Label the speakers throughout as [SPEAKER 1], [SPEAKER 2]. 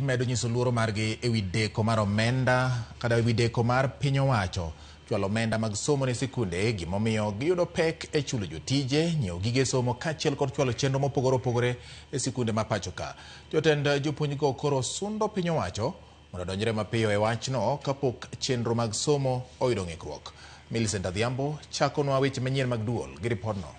[SPEAKER 1] medo nyiso luoro margi ewi deko mar omenda kada ewi deko mar piny owacho chwalo omenda mag somo ne sikunde gimomiyo giyudo pek e chulo jotije, nyiewo gige somo kaachiel kod chwalo chenro mopogore opogore e sikunde ma pacho ka. Jotend jopuonjgo koro sundo piny owacho mondo odonjre mapiyo e wachno kapok chenro mag somo oyudo ng'ikruok. Millicent Adhiambo chakonwa weche manyien mag duol gi ripodno.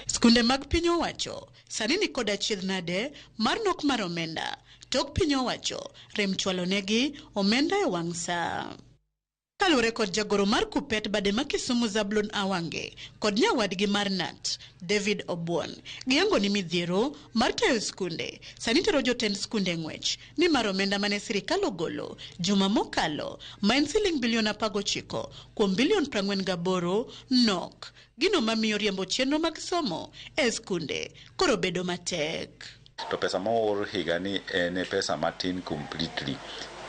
[SPEAKER 2] Skunde mag piny owacho sani ni kod achiedh nade mar nok mar omenda tok piny owacho rem chwalo negi omenda e wang' saa. Kalure kod jagoro mar Kupet bade ma Kisumu Zablon Awange kod nyawadgi mar Nat David Obuon giyango ni midhiero mar tayo skunde sani tero jotend skunde ng'wech ni mar omenda mane sirikal ogolo juma mokalo ma en siling bilion 19 kuom bilion 48 nok. Gino mamiyo riembo chenro mag somo e skunde koro bedo matek.
[SPEAKER 3] To pesa moor higa ni en pesa matin completely,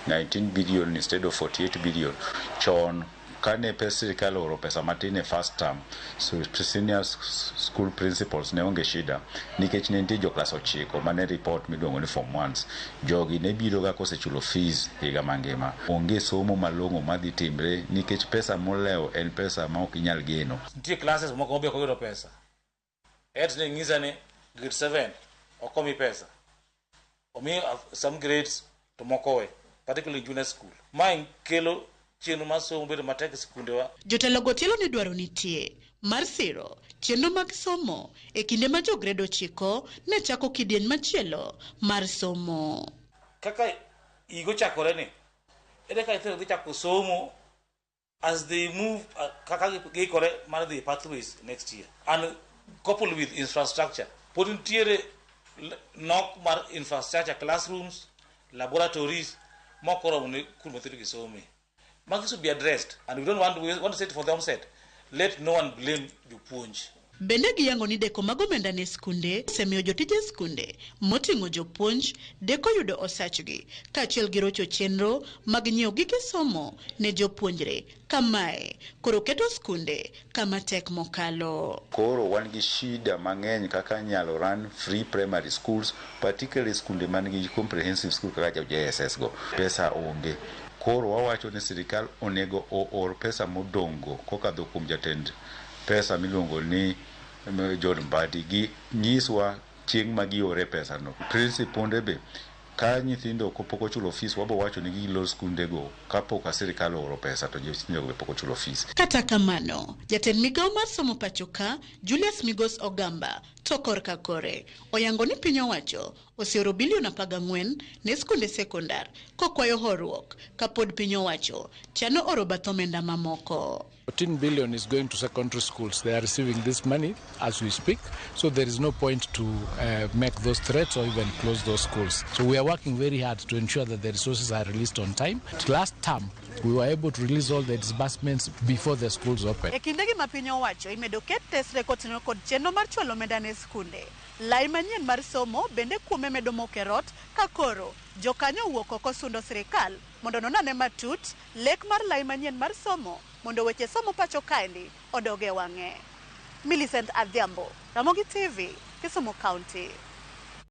[SPEAKER 3] 19 billion instead of 48 billion. Chon kane pesa sirikal oro pesa matin e first term, so senior school principals ne onge shida nikech ne nitie jo klas 9 mane report miluongo ni form 1s. Jogi ne biro ga kosechulo fees higa mangima. Onge somo malong'o madhi timre nikech pesa molewo en pesa ma ok inyal geno.
[SPEAKER 4] Nitie classes moko obe koyudo pesa. Et ne ng'isa ni grade 7 okomi pesa. Omi some grades to moko we, particularly junior school. Ma kelo chenro mar somo bedo matek sikundewa.
[SPEAKER 2] Jotelo gotielo ni dwaro nitie mar siro chenro mag somo e kinde ma jo grade 9 ne chako kidieny machielo mar somo.
[SPEAKER 4] Kaka igo chakore ni, ere ka itero dhi chako somo as they move kaka gikore mar the pathways next year and coupled with infrastructure. Pod nitiere nok mar infrastructure, classrooms, laboratories, mokoro ne kuma thiri gisomi. Magi should be addressed, and we don't want to say it for the onset. Let no one blame the jopuonj.
[SPEAKER 2] Bende giyango ni deko mag omenda ne skunde semiyo jotije skunde moting'o jopuonj deko yudo osachgi kaachiel gi rocho chenro mag nyiewo gige somo ne jopuonjre. Kamae koro keto skunde kama tek mokalo.
[SPEAKER 3] Koro wan gi shida mang'eny kaka nyalo run free primary schools, particularly skunde man gi comprehensive school kaka JSS go. Pesa onge. Koro wawacho ni sirikal onego oor pesa modongo kokadho kuom jatend pesa miluongo ni John Mbadi gi nyiswa chieng' ma giore pesa no. Principal be ka nyithindo pok ochulo fees wabo wacho ni gilor skunde go kapok sirikal oro pesa to nyithindo be pok ochulo fees.
[SPEAKER 2] Kata kamano, jatend migawo mar somo pachoka Julius Migos Ogamba to korka kore oyango ni piny owacho oseoro bilion 14 ne skunde sekondar kokwayo horuok kapod piny owacho chano oro bath omenda mamoko.
[SPEAKER 5] 14 billion is going to secondary schools. They are receiving this money as we speak, so there is no point to make those threats or even close those schools. So we are working very hard to ensure that the resources are released on time. Last term, we were able to release all the disbursements before the schools open.
[SPEAKER 2] E kinde gi ma piny owacho imedo ket tesre kotinyo kod chenro mar chwalo omenda ne skunde. Lai manyien mar somo bende kuome medo mokerot ka koro jokanyo wuok oko sundo sirikal mondo nonane matut lek mar lai manyien mar somo mondo weche somo pacho kaendi odoge wang'e. Millicent Adhiambo, Ramogi TV, Kisumu County.